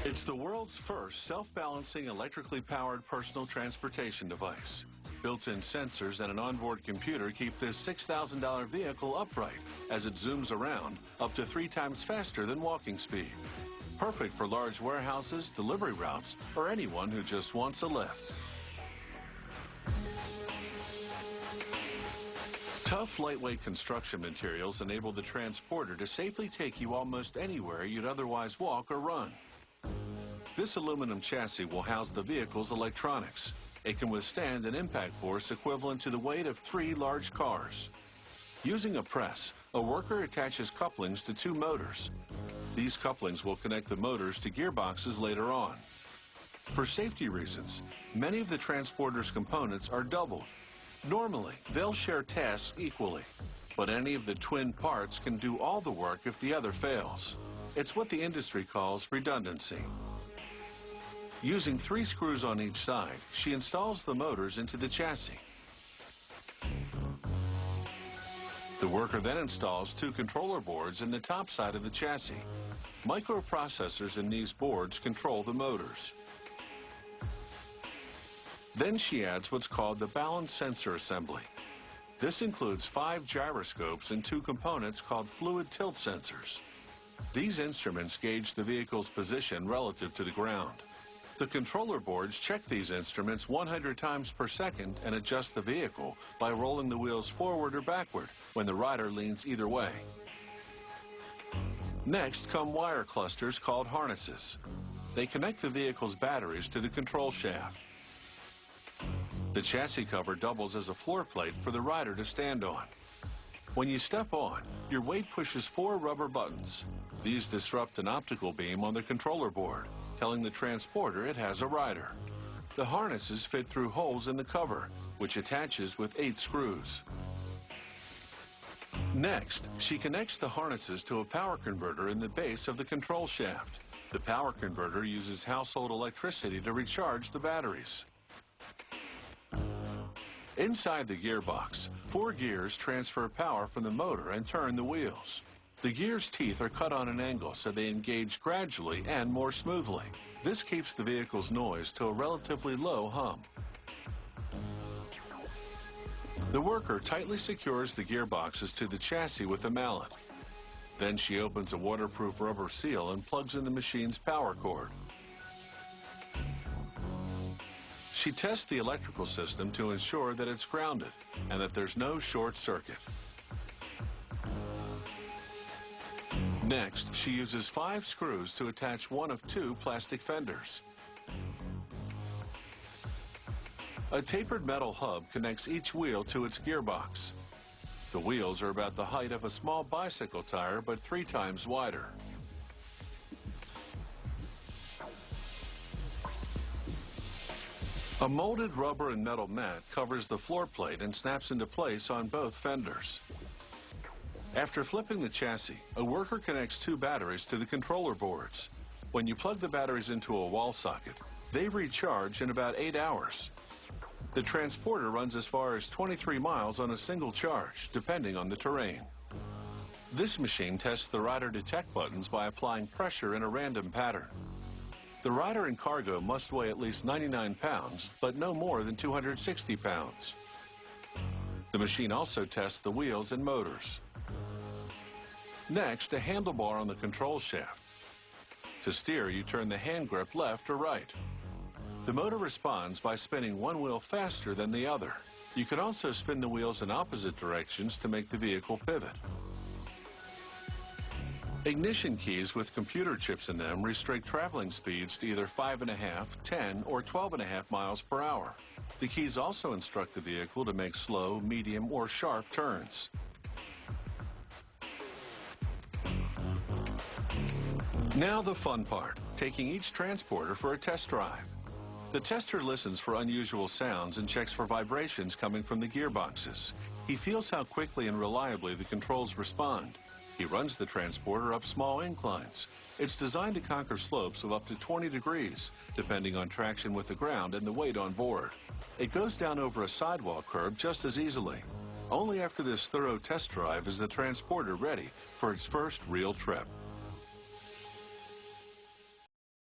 It's the world's first self-balancing electrically powered personal transportation device. Built-in sensors and an onboard computer keep this $6,000 vehicle upright as it zooms around up to 3 times faster than walking speed. Perfect for large warehouses, delivery routes, or anyone who just wants a lift. Tough, lightweight construction materials enable the transporter to safely take you almost anywhere you'd otherwise walk or run. This aluminum chassis will house the vehicle's electronics. It can withstand an impact force equivalent to the weight of 3 large cars. Using a press, a worker attaches couplings to 2 motors. These couplings will connect the motors to gearboxes later on. For safety reasons, many of the transporter's components are doubled. Normally, they'll share tasks equally, but any of the twin parts can do all the work if the other fails. It's what the industry calls redundancy. Using 3 screws on each side, she installs the motors into the chassis. The worker then installs 2 controller boards in the top side of the chassis. Microprocessors in these boards control the motors. Then she adds what's called the balance sensor assembly. This includes 5 gyroscopes and 2 components called fluid tilt sensors. These instruments gauge the vehicle's position relative to the ground. The controller boards check these instruments 100 times per second and adjust the vehicle by rolling the wheels forward or backward when the rider leans either way. Next come wire clusters called harnesses. They connect the vehicle's batteries to the control shaft. The chassis cover doubles as a floor plate for the rider to stand on. When you step on, your weight pushes 4 rubber buttons. These disrupt an optical beam on the controller board, telling the transporter it has a rider. The harnesses fit through holes in the cover, which attaches with 8 screws. Next, she connects the harnesses to a power converter in the base of the control shaft. The power converter uses household electricity to recharge the batteries. Inside the gearbox, 4 gears transfer power from the motor and turn the wheels. The gears' teeth are cut on an angle so they engage gradually and more smoothly. This keeps the vehicle's noise to a relatively low hum. The worker tightly secures the gearboxes to the chassis with a mallet. Then she opens a waterproof rubber seal and plugs in the machine's power cord. She tests the electrical system to ensure that it's grounded and that there's no short circuit. Next, she uses 5 screws to attach one of 2 plastic fenders. A tapered metal hub connects each wheel to its gearbox. The wheels are about the height of a small bicycle tire, but 3 times wider. A molded rubber and metal mat covers the floor plate and snaps into place on both fenders. After flipping the chassis, a worker connects 2 batteries to the controller boards. When you plug the batteries into a wall socket, they recharge in about 8 hours. The transporter runs as far as 23 miles on a single charge, depending on the terrain. This machine tests the rider detect buttons by applying pressure in a random pattern. The rider and cargo must weigh at least 99 pounds, but no more than 260 pounds. The machine also tests the wheels and motors. Next, a handlebar on the control shaft. To steer, you turn the hand grip left or right. The motor responds by spinning one wheel faster than the other. You can also spin the wheels in opposite directions to make the vehicle pivot. Ignition keys with computer chips in them restrict traveling speeds to either 5.5, 10, or 12.5 miles per hour. The keys also instruct the vehicle to make slow, medium, or sharp turns. Now the fun part, taking each transporter for a test drive. The tester listens for unusual sounds and checks for vibrations coming from the gearboxes. He feels how quickly and reliably the controls respond. He runs the transporter up small inclines. It's designed to conquer slopes of up to 20 degrees, depending on traction with the ground and the weight on board. It goes down over a sidewalk curb just as easily. Only after this thorough test drive is the transporter ready for its first real trip.